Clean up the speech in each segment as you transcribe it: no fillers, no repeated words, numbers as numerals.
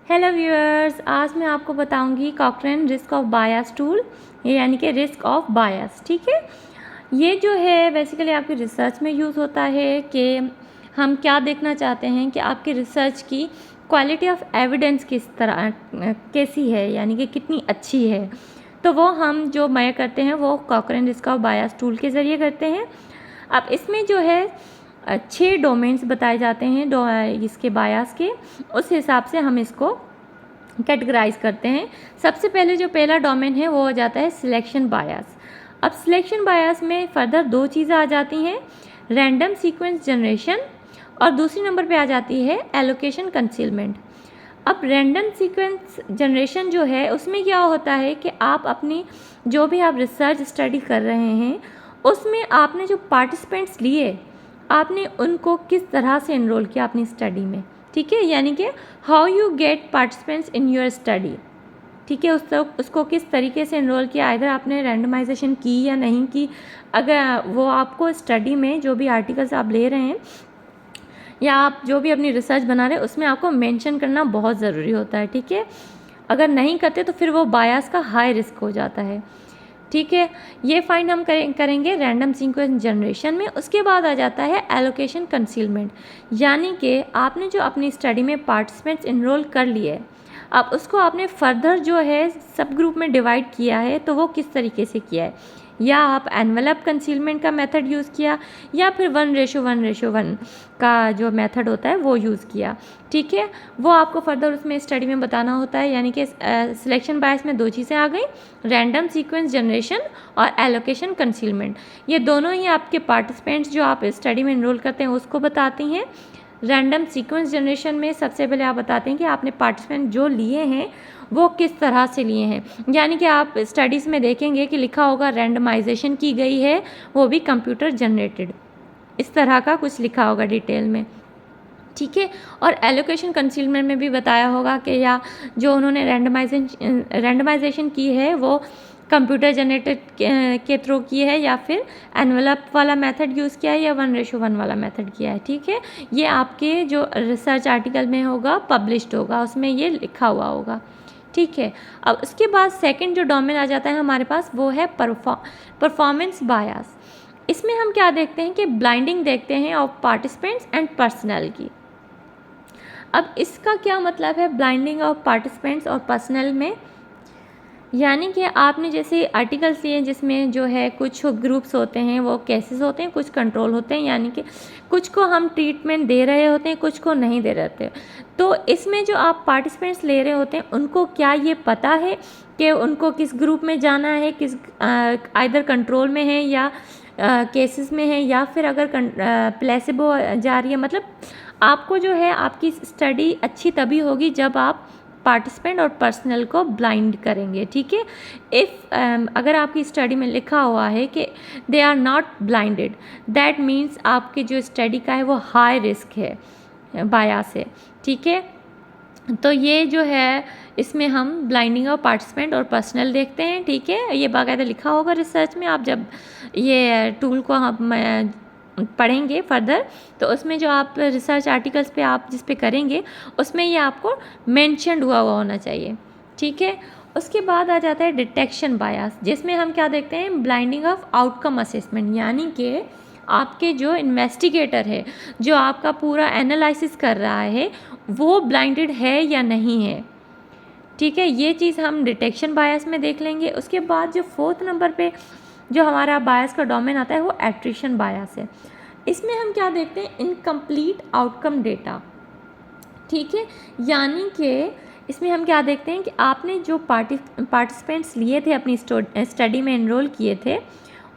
Hello viewers, आज मैं आपको बताऊंगी कॉकरेन रिस्क ऑफ बायस टूल, यानी कि रिस्क ऑफ बायस। ठीक है, ये जो है बेसिकली आपकी रिसर्च में यूज़ होता है कि हम क्या देखना चाहते हैं कि आपकी रिसर्च की क्वालिटी ऑफ एविडेंस किस तरह कैसी है, यानी कि कितनी अच्छी है। तो वो हम जो मेजर करते हैं वो कॉकरेन रिस्क ऑफ बायस टूल के ज़रिए करते हैं। अब इसमें जो है 6 डोमेन्स बताए जाते हैं इसके बायस के, उस हिसाब से हम इसको कैटेगराइज करते हैं। सबसे पहले जो पहला डोमेन है वो हो जाता है सिलेक्शन बायस। अब सिलेक्शन बायस में फर्दर 2 चीज़ें आ जाती हैं, रैंडम सीक्वेंस जनरेशन और दूसरी नंबर पे आ जाती है एलोकेशन कंसीलमेंट। अब रैंडम सीक्वेंस जनरेशन जो है उसमें क्या होता है कि आप अपनी जो भी आप रिसर्च स्टडी कर रहे हैं उसमें आपने जो पार्टिसिपेंट्स लिए आपने उनको किस तरह से इनरोल किया अपनी स्टडी में। ठीक है, यानी कि how you get participants in your study. ठीक है, उसको किस तरीके से इनरोल किया, इधर आपने रैंडमाइजेशन की या नहीं की। अगर वो आपको स्टडी में जो भी आर्टिकल्स आप ले रहे हैं या आप जो भी अपनी रिसर्च बना रहे हैं उसमें आपको मेंशन करना बहुत ज़रूरी होता है। ठीक है, अगर नहीं करते तो फिर वो बायस का हाई रिस्क हो जाता है। ठीक है, ये फाइंड हम करेंगे रैंडम सीक्वेंस जनरेशन में। उसके बाद आ जाता है एलोकेशन कंसीलमेंट, यानी कि आपने जो अपनी स्टडी में पार्टिसिपेंट्स इनरोल कर लिए, अब उसको आपने फर्दर जो है सब ग्रुप में डिवाइड किया है, तो वो किस तरीके से किया है। या आप एनवेलप कंसीलमेंट का मेथड यूज़ किया या फिर 1:1:1 का जो मेथड होता है वो यूज़ किया। ठीक है, वो आपको फर्दर उसमें स्टडी में बताना होता है। यानी कि सिलेक्शन बायस में 2 चीज़ें आ गई, रैंडम सीक्वेंस जनरेशन और एलोकेशन कंसीलमेंट। ये दोनों ही आपके पार्टिसिपेंट्स जो आप स्टडी में इनरोल करते हैं उसको बताती हैं। रैंडम सीक्वेंस जनरेशन में सबसे पहले आप बताते हैं कि आपने पार्टिसिपेंट जो लिए हैं वो किस तरह से लिए हैं। यानी कि आप स्टडीज़ में देखेंगे कि लिखा होगा रैंडमाइजेशन की गई है, वो भी कंप्यूटर जनरेटेड, इस तरह का कुछ लिखा होगा डिटेल में। ठीक है, और एलोकेशन कंसीलमेंट में भी बताया होगा कि या जो उन्होंने रैंडमाइजेशन की है वो कंप्यूटर जनरेटेड के थ्रू की है या फिर एनवेलप वाला मेथड यूज़ किया है या 1:1 वाला मेथड किया है। ठीक है, ये आपके जो रिसर्च आर्टिकल में होगा पब्लिश्ड होगा, उसमें ये लिखा हुआ होगा। ठीक है, अब उसके बाद सेकंड जो डोमेन आ जाता है हमारे पास वो है परफॉर्मेंस बायस। इसमें हम क्या देखते हैं कि ब्लाइंडिंग देखते हैं ऑफ पार्टिसिपेंट्स एंड पर्सनल की। अब इसका क्या मतलब है ब्लाइंडिंग ऑफ पार्टिसिपेंट्स और पर्सनल में, यानी कि आपने जैसे आर्टिकल्स लिए जिसमें जो है कुछ ग्रुप्स होते हैं वो केसेस होते हैं, कुछ कंट्रोल होते हैं, यानी कि कुछ को हम ट्रीटमेंट दे रहे होते हैं, कुछ को नहीं दे रहे होते। तो इसमें जो आप पार्टिसिपेंट्स ले रहे होते हैं उनको क्या ये पता है कि उनको किस ग्रुप में जाना है, किस आइदर कंट्रोल में है या केसेस में है, या फिर अगर प्लेसिबो जा रही है। मतलब आपको जो है आपकी स्टडी अच्छी तभी होगी जब आप पार्टिसिपेंट और पर्सनल को ब्लाइंड करेंगे। ठीक है, अगर आपकी स्टडी में लिखा हुआ है कि they are not blinded, that means आपकी जो स्टडी का है वो हाई रिस्क है बायस है। ठीक है, तो ये जो है इसमें हम ब्लाइंडिंग ऑफ पार्टिसिपेंट और पर्सनल देखते हैं। ठीक है, ये बाकायदा लिखा होगा रिसर्च में, आप जब ये टूल को हम पढ़ेंगे फर्दर तो उसमें जो आप रिसर्च आर्टिकल्स पे आप जिस पे करेंगे उसमें ये आपको मेंशन्ड हुआ होना चाहिए। ठीक है, उसके बाद आ जाता है डिटेक्शन बायस, जिसमें हम क्या देखते हैं ब्लाइंडिंग ऑफ आउटकम असेसमेंट, यानी कि आपके जो इन्वेस्टिगेटर है जो आपका पूरा एनालिसिस कर रहा है वो ब्लाइंडेड है या नहीं है। ठीक है, ये चीज़ हम डिटेक्शन बायस में देख लेंगे। उसके बाद जो 4th नंबर पे जो हमारा बायस का डोमेन आता है वो एट्रिशन बायस है। इसमें हम क्या देखते हैं इनकम्प्लीट आउटकम डेटा। ठीक है, यानी कि इसमें हम क्या देखते हैं कि आपने जो पार्टिसिपेंट्स लिए थे अपनी स्टडी में एनरोल किए थे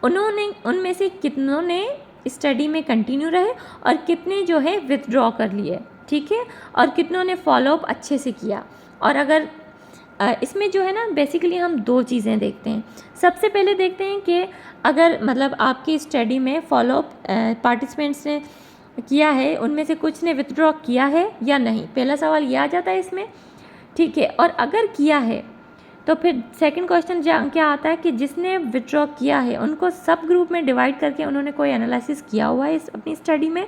उनमें से कितनों ने स्टडी में कंटिन्यू रहे और कितने जो है विथड्रॉ कर लिए। ठीक है, और कितनों ने फॉलोअप अच्छे से किया। और अगर इसमें जो है ना बेसिकली हम 2 चीज़ें देखते हैं। सबसे पहले देखते हैं कि अगर मतलब आपकी स्टडी में फॉलोअप पार्टिसिपेंट्स ने किया है उनमें से कुछ ने विथड्रॉ किया है या नहीं, पहला सवाल ये आ जाता है इसमें। ठीक है, और अगर किया है तो फिर सेकंड क्वेश्चन क्या आता है कि जिसने विथड्रॉ किया है उनको सब ग्रुप में डिवाइड करके उन्होंने कोई एनालिसिस किया हुआ है अपनी स्टडी में।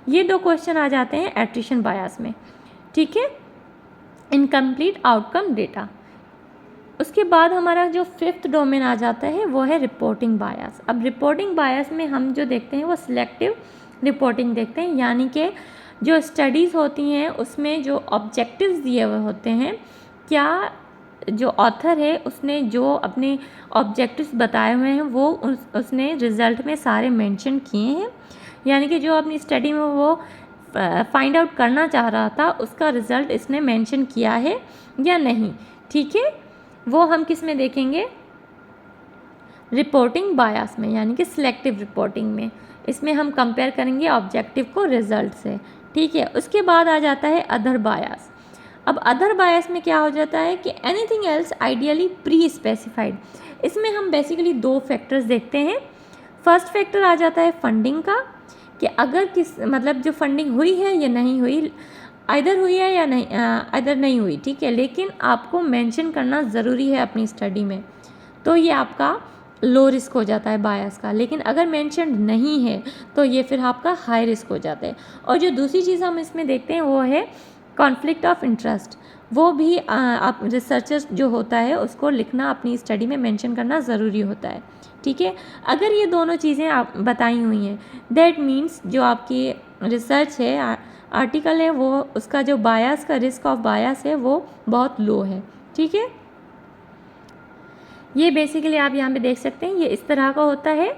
ये 2 क्वेश्चन आ जाते हैं एट्रिशन बायस में। ठीक है, इनकम्प्लीट आउटकम डेटा। उसके बाद हमारा जो फिफ्थ डोमेन आ जाता है वो है रिपोर्टिंग बायस। अब रिपोर्टिंग बायस में हम जो देखते हैं वो सिलेक्टिव रिपोर्टिंग देखते हैं, यानी कि जो स्टडीज़ होती हैं उसमें जो ऑब्जेक्टिव्स दिए हुए होते हैं, क्या जो ऑथर है उसने जो अपने ऑब्जेक्टिव्स बताए हुए हैं वो उसने रिज़ल्ट में सारे मेंशन किए हैं, यानी कि जो अपनी स्टडी में वो फाइंड आउट करना चाह रहा था उसका रिज़ल्ट इसने मेंशन किया है या नहीं। ठीक है, वो हम किस में देखेंगे, रिपोर्टिंग बायस में, यानी कि सिलेक्टिव रिपोर्टिंग में। इसमें हम कंपेयर करेंगे ऑब्जेक्टिव को रिजल्ट से। ठीक है, उसके बाद आ जाता है अदर बायस। अब अदर बायस में क्या हो जाता है कि anything else ideally pre specified. इसमें हम बेसिकली दो फैक्टर्स देखते हैं। फर्स्ट फैक्टर आ जाता है फंडिंग का, कि अगर किस मतलब जो फंडिंग हुई है या नहीं हुई, आइदर हुई है या नहीं, आइदर नहीं हुई, ठीक है, लेकिन आपको मेंशन करना ज़रूरी है अपनी स्टडी में, तो ये आपका लो रिस्क हो जाता है बायस का। लेकिन अगर मेंशन नहीं है तो ये फिर आपका हाई रिस्क हो जाता है। और जो दूसरी चीज़ हम इसमें देखते हैं वो है कॉन्फ्लिक्ट ऑफ इंटरेस्ट। वो भी आप रिसर्चर्स जो होता है उसको लिखना, अपनी स्टडी में मेंशन करना ज़रूरी होता है। ठीक है, अगर ये दोनों चीज़ें आप बताई हुई हैं, दैट मीन्स जो आपकी रिसर्च है, आर्टिकल है, वो उसका जो बायस का रिस्क ऑफ बायस है वो बहुत लो है। ठीक है, ये बेसिकली आप यहाँ पे देख सकते हैं, ये इस तरह का होता है,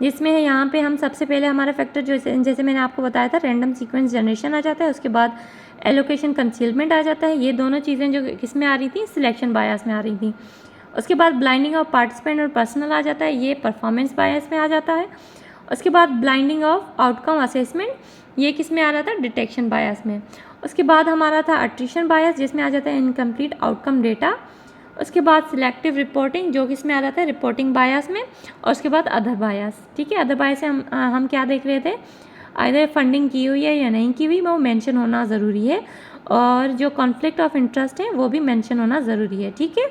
जिसमें है यहाँ पे हम सबसे पहले हमारा फैक्टर जैसे मैंने आपको बताया था रैंडम सीक्वेंस जनरेशन आ जाता है, उसके बाद एलोकेशन कंसीलमेंट आ जाता है। ये दोनों चीज़ें जो किस में आ रही थी, सिलेक्शन बायस में आ रही थी। उसके बाद ब्लाइंडिंग ऑफ पार्टिसिपेंट और पर्सनल आ जाता है, ये परफॉर्मेंस बायस में आ जाता है। उसके बाद ब्लाइंडिंग ऑफ आउटकम असेसमेंट, ये किस में आ रहा था, डिटेक्शन बायस में। उसके बाद हमारा था अट्रिशन बायस, जिसमें आ जाता है इनकम्प्लीट आउटकम डेटा। उसके बाद सिलेक्टिव रिपोर्टिंग, जो किस में आ जाता है, रिपोर्टिंग बायस में। और उसके बाद अदर बायस। ठीक है, अदर बायस से हम क्या देख रहे थे, आइदर फंडिंग की हुई है या नहीं की हुई, वो मेंशन होना ज़रूरी है। और जो कॉन्फ्लिक्ट ऑफ इंटरेस्ट है वो भी मेंशन होना ज़रूरी है। ठीक है,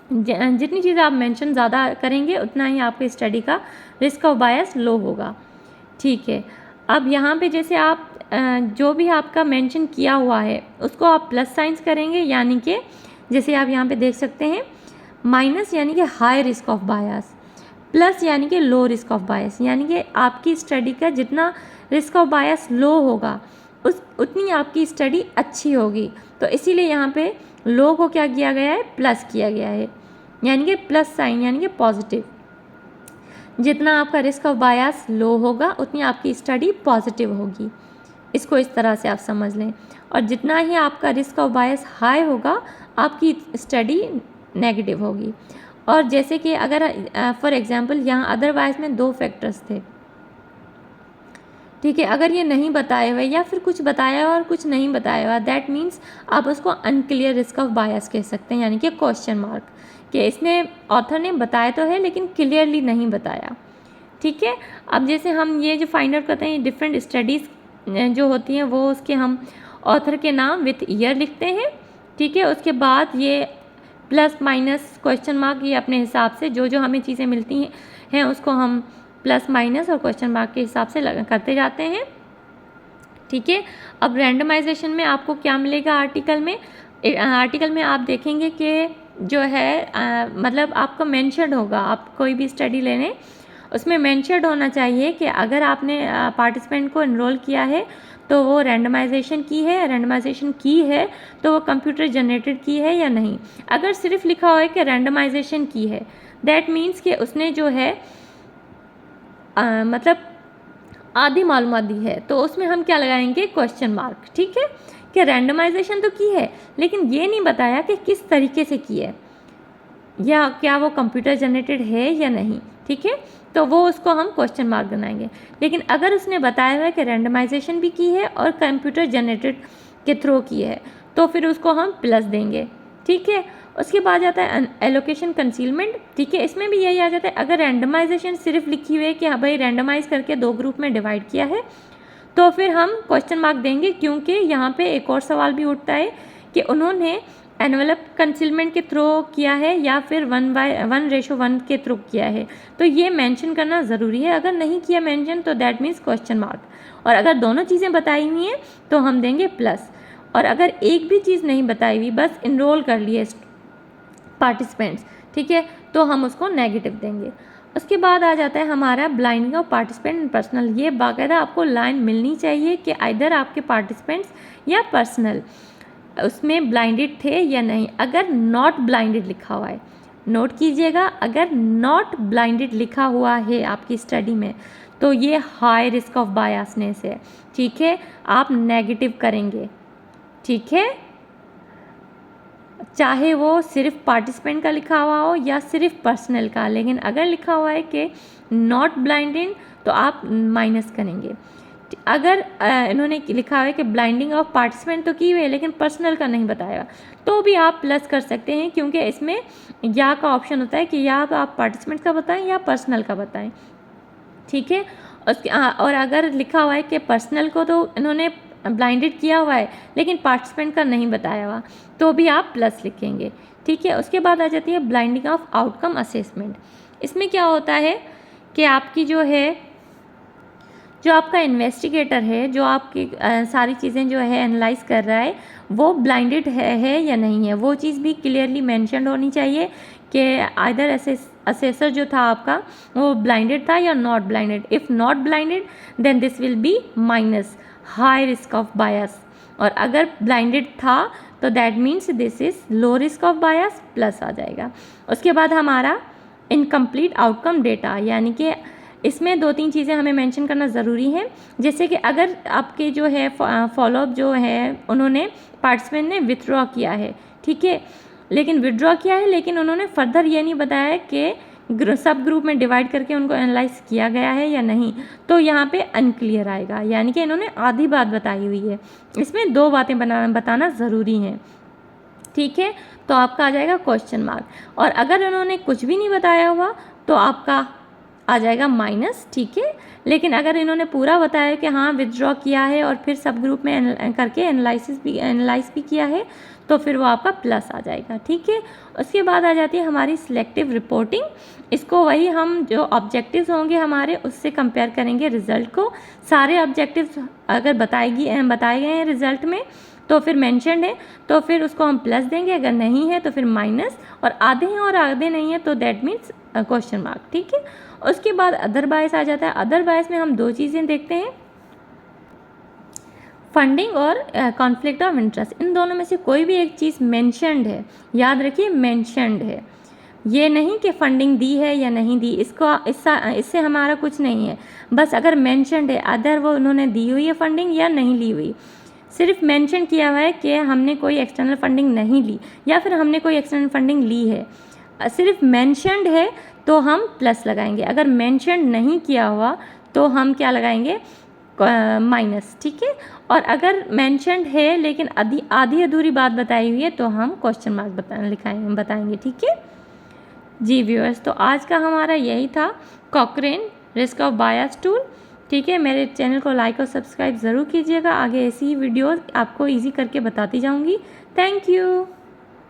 जितनी चीज़ें आप मेंशन ज़्यादा करेंगे उतना ही आपके स्टडी का रिस्क ऑफ बायस लो होगा। ठीक है, अब यहाँ पे जैसे आप जो भी आपका मेंशन किया हुआ है उसको आप प्लस साइंस करेंगे, यानी कि जैसे आप यहाँ पे देख सकते हैं, माइनस यानी कि high risk of bias, plus यानी कि लो रिस्क ऑफ बायस, यानी कि आपकी स्टडी का जितना रिस्क ऑफ बायस लो होगा उतनी आपकी स्टडी अच्छी होगी। तो इसीलिए यहाँ पे लो को क्या किया गया है, प्लस किया गया है, यानी कि प्लस साइन, यानी कि पॉजिटिव। जितना आपका रिस्क ऑफ बायस लो होगा उतनी आपकी स्टडी पॉजिटिव होगी। इसको इस तरह से आप समझ लें। और जितना ही आपका रिस्क ऑफ बायस हाई होगा आपकी स्टडी नेगेटिव होगी। और जैसे कि अगर फॉर एग्जांपल यहाँ अदर बायस में दो फैक्टर्स थे, ठीक है, अगर ये नहीं बताए हुए या फिर कुछ बताया हुआ और कुछ नहीं बताया हुआ, दैट मीन्स आप उसको अनक्लियर रिस्क ऑफ बायस कह सकते हैं, यानी कि क्वेश्चन मार्क, कि इसने ऑथर ने बताया तो है लेकिन क्लियरली नहीं बताया। ठीक है, अब जैसे हम ये जो फाइंड आउट करते हैं, डिफरेंट स्टडीज़ जो होती हैं वो उसके हम ऑथर के नाम विथ ईयर लिखते हैं। ठीक है, उसके बाद ये प्लस माइनस क्वेश्चन मार्क, ये अपने हिसाब से जो जो हमें चीज़ें मिलती हैं उसको हम प्लस माइनस और क्वेश्चन मार्क के हिसाब से करते जाते हैं। ठीक है, अब रैंडमाइजेशन में आपको क्या मिलेगा, आर्टिकल में आप देखेंगे कि जो है मतलब आपका मेंशन होगा, आप कोई भी स्टडी लेने उसमें मेंशन होना चाहिए कि अगर आपने पार्टिसिपेंट को एनरोल किया है तो वो रैंडमाइजेशन की है तो वो कंप्यूटर जनरेटेड की है या नहीं। अगर सिर्फ लिखा हुआ है कि रैंडमाइजेशन की है, दैट मीन्स कि उसने जो है मतलब आधी मालूमात दी है, तो उसमें हम क्या लगाएंगे, क्वेश्चन मार्क। ठीक है, कि रैंडमाइजेशन तो की है लेकिन ये नहीं बताया कि किस तरीके से की है या क्या वो कंप्यूटर जनरेटेड है या नहीं। ठीक है, तो वो उसको हम क्वेश्चन मार्क बनाएंगे। लेकिन अगर उसने बताया हुआ है कि रैंडमाइजेशन भी की है और कंप्यूटर जनरेटेड के थ्रू की है तो फिर उसको हम प्लस देंगे। ठीक है, उसके बाद आता है एलोकेशन कंसीलमेंट। ठीक है, इसमें भी यही आ जाता है, अगर रैंडमाइजेशन सिर्फ लिखी हुई है कि हाँ भाई रैंडमाइज करके दो ग्रुप में डिवाइड किया है तो फिर हम क्वेश्चन मार्क देंगे, क्योंकि यहाँ पे एक और सवाल भी उठता है कि उन्होंने एनवेलप कंसीलमेंट के थ्रू किया है या फिर 1:1 के थ्रू किया है, तो ये मेंशन करना ज़रूरी है। अगर नहीं किया मेंशन तो दैट मीन्स क्वेश्चन मार्क, और अगर दोनों चीज़ें बताई हुई हैं तो हम देंगे प्लस। और अगर एक भी चीज़ नहीं बताई हुई, बस इनरोल कर लिए पार्टिसिपेंट्स, ठीक है, तो हम उसको नेगेटिव देंगे। उसके बाद आ जाता है हमारा blinding of participant in personal. ये बाकायदा आपको लाइन मिलनी चाहिए कि आइदर आपके पार्टिसिपेंट्स या पर्सनल उसमें ब्लाइंडेड थे या नहीं। अगर नॉट ब्लाइंडेड लिखा हुआ है, नोट कीजिएगा, अगर नॉट ब्लाइंडेड लिखा हुआ है आपकी स्टडी में तो ये हाई रिस्क ऑफ बायसनेस है, ठीक है, आप नेगेटिव करेंगे, ठीक है, चाहे वो सिर्फ पार्टिसिपेंट का लिखा हुआ हो या सिर्फ पर्सनल का। लेकिन अगर लिखा हुआ है कि नॉट ब्लाइंडिंग तो आप माइनस करेंगे। अगर इन्होंने लिखा है कि ब्लाइंडिंग ऑफ पार्टिसिपेंट तो की हुई है लेकिन पर्सनल का नहीं बताया तो भी आप प्लस कर सकते हैं, क्योंकि इसमें या का ऑप्शन होता है कि या आप पार्टिसिपेंट का बताएं या पर्सनल का बताएं, ठीक है। उसके और अगर लिखा हुआ है कि पर्सनल को तो इन्होंने ब्लाइंडेड किया हुआ है लेकिन पार्टिसिपेंट का नहीं बताया हुआ तो भी आप प्लस लिखेंगे, ठीक है। उसके बाद आ जाती है ब्लाइंडिंग ऑफ आउटकम असेसमेंट। इसमें क्या होता है कि आपकी जो आपका इन्वेस्टिगेटर है, जो आपकी सारी चीज़ें जो है एनालाइज कर रहा है, वो ब्लाइंडेड है या नहीं है, वो चीज़ भी क्लियरली मेंशन्ड होनी चाहिए कि आइदर असेसर जो था आपका वो ब्लाइंडेड था या not blinded. If not blinded then this will be minus, high risk of bias, और अगर ब्लाइंडेड था तो that means this is low risk of bias, plus आ जाएगा। उसके बाद हमारा इनकम्प्लीट आउटकम डेटा, यानी कि इसमें 2-3 चीज़ें हमें मेंशन करना ज़रूरी है। जैसे कि अगर आपके जो है फॉलोअप जो है उन्होंने पार्टिसिपेंट ने विथड्रॉ किया है, ठीक है, लेकिन विथड्रॉ किया है लेकिन उन्होंने फर्दर ये नहीं बताया कि सब ग्रुप में डिवाइड करके उनको एनालाइज किया गया है या नहीं, तो यहाँ पे अनक्लियर आएगा, यानी कि इन्होंने आधी बात बताई हुई है। इसमें 2 बातें बताना ज़रूरी हैं, ठीक है, तो आपका आ जाएगा क्वेश्चन मार्क। और अगर उन्होंने कुछ भी नहीं बताया हुआ तो आपका आ जाएगा माइनस, ठीक है। लेकिन अगर इन्होंने पूरा बताया कि हाँ विथड्रॉ किया है और फिर सब ग्रुप में करके एनालाइज भी किया है तो फिर वो आपका प्लस आ जाएगा, ठीक है। उसके बाद आ जाती है हमारी सिलेक्टिव रिपोर्टिंग। इसको वही हम जो ऑब्जेक्टिव्स होंगे हमारे उससे कंपेयर करेंगे रिजल्ट को। सारे ऑब्जेक्टिव्स अगर बताए गए हैं रिजल्ट में तो फिर मेंशन्ड है तो फिर उसको हम प्लस देंगे, अगर नहीं है तो फिर माइनस, और आधे हैं और आधे नहीं है तो दैट मीन्स क्वेश्चन मार्क, ठीक है। उसके बाद अदर बायस आ जाता है। अदर बायस में हम 2 चीज़ें देखते हैं, फंडिंग और कॉन्फ्लिक्ट ऑफ इंटरेस्ट। इन दोनों में से कोई भी एक चीज़ मेंशन्ड है, याद रखिए मेंशन्ड है, ये नहीं कि फंडिंग दी है या नहीं दी, इससे हमारा कुछ नहीं है, बस अगर मेंशन्ड है अदर वो उन्होंने दी हुई है फंडिंग या नहीं ली हुई, सिर्फ मेंशन किया हुआ है कि हमने कोई एक्सटर्नल फंडिंग नहीं ली या फिर हमने कोई एक्सटर्नल फंडिंग ली है, सिर्फ मेंशन्ड है तो हम प्लस लगाएंगे, अगर मेंशन नहीं किया हुआ तो हम क्या लगाएंगे, माइनस, ठीक है। और अगर मेंशन्ड है लेकिन आधी अधूरी बात बताई हुई है तो हम क्वेश्चन मार्क बताएंगे, ठीक है जी व्यूअर्स। तो आज का हमारा यही था कॉकरेन रिस्क ऑफ बायस टूल, ठीक है। मेरे चैनल को लाइक और सब्सक्राइब ज़रूर कीजिएगा, आगे ऐसी ही वीडियोज़ आपको ईजी करके बताती जाऊँगी। Thank you.